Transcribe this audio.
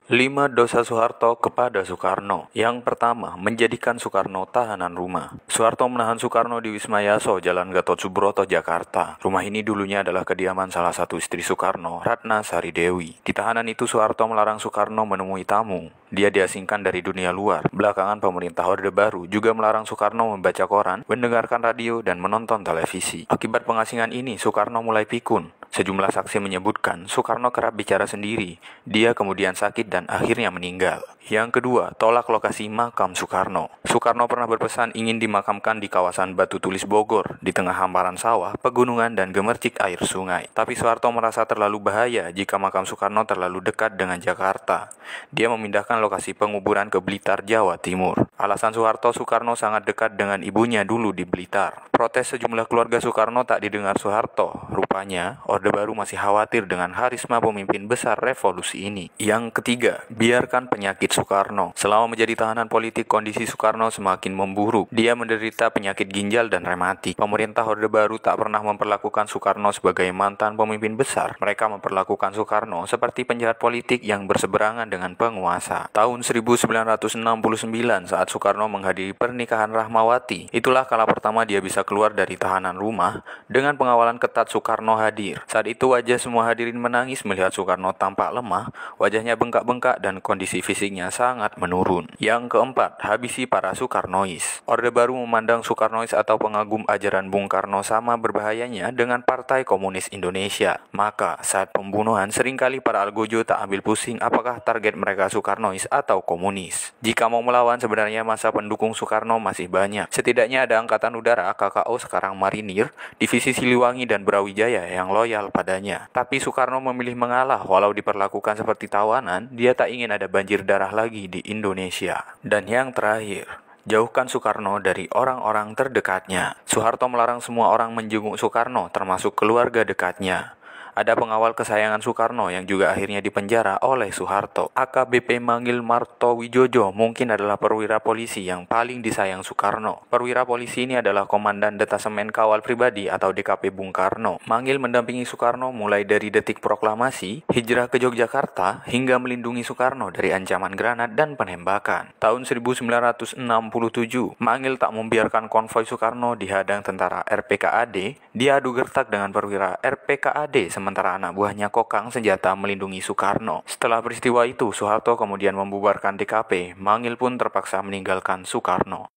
5 dosa Soeharto kepada Soekarno. Yang pertama, menjadikan Soekarno tahanan rumah. Soeharto menahan Soekarno di Wisma Yaso, Jalan Gatot Subroto, Jakarta. Rumah ini dulunya adalah kediaman salah satu istri Soekarno, Ratna Sari Dewi. Di tahanan itu Soeharto melarang Soekarno menemui tamu. Dia diasingkan dari dunia luar. Belakangan pemerintah Orde Baru juga melarang Soekarno membaca koran, mendengarkan radio, dan menonton televisi. Akibat pengasingan ini, Soekarno mulai pikun. Sejumlah saksi menyebutkan Soekarno kerap bicara sendiri. Dia kemudian sakit dan akhirnya meninggal. Yang kedua, tolak lokasi makam Soekarno. Soekarno pernah berpesan ingin dimakamkan di kawasan Batu Tulis Bogor, di tengah hamparan sawah, pegunungan, dan gemercik air sungai. Tapi Soeharto merasa terlalu bahaya jika makam Soekarno terlalu dekat dengan Jakarta. Dia memindahkan lokasi penguburan ke Blitar, Jawa Timur. Alasan Soekarno sangat dekat dengan ibunya dulu di Blitar. Protes sejumlah keluarga Soekarno tak didengar Soeharto. Rupanya, Orde Baru masih khawatir dengan harisma pemimpin besar revolusi ini. Yang ketiga, biarkan penyakit Soekarno. Selama menjadi tahanan politik, kondisi Soekarno semakin memburuk. Dia menderita penyakit ginjal dan rematik. Pemerintah Orde Baru tak pernah memperlakukan Soekarno sebagai mantan pemimpin besar. Mereka memperlakukan Soekarno seperti penjahat politik yang berseberangan dengan penguasa. Tahun 1969 saat Soekarno menghadiri pernikahan Rahmawati, itulah kala pertama dia bisa keluar dari tahanan rumah dengan pengawalan ketat. Soekarno hadir. Saat itu wajah semua hadirin menangis melihat Soekarno tampak lemah, wajahnya bengkak-bengkak dan kondisi fisiknya sangat menurun. Yang keempat, habisi para Soekarnois. Orde Baru memandang Soekarnois atau pengagum ajaran Bung Karno sama berbahayanya dengan Partai Komunis Indonesia. Maka saat pembunuhan seringkali para algojo tak ambil pusing apakah target mereka Soekarnois atau komunis. Jika mau melawan sebenarnya masa pendukung Soekarno masih banyak. Setidaknya ada Angkatan Udara, KKO sekarang Marinir, Divisi Siliwangi dan Brawijaya yang loyal padanya. Tapi Soekarno memilih mengalah walau diperlakukan seperti tawanan. Dia tak ingin ada banjir darah lagi di Indonesia. Dan yang terakhir, jauhkan Soekarno dari orang-orang terdekatnya. Soeharto melarang semua orang menjenguk Soekarno, termasuk keluarga dekatnya. Ada pengawal kesayangan Soekarno yang juga akhirnya dipenjara oleh Soeharto. AKBP Mangil Martowijojo mungkin adalah perwira polisi yang paling disayang Soekarno. Perwira polisi ini adalah Komandan Detasemen Kawal Pribadi atau DKP Bung Karno. Mangil mendampingi Soekarno mulai dari detik proklamasi, hijrah ke Yogyakarta, hingga melindungi Soekarno dari ancaman granat dan penembakan. Tahun 1967, Mangil tak membiarkan konvoi Soekarno dihadang tentara RPKAD. Dia adu gertak dengan perwira RPKAD sementara anak buahnya kokang senjata melindungi Soekarno. Setelah peristiwa itu, Soeharto kemudian membubarkan DKP. Mangil pun terpaksa meninggalkan Soekarno.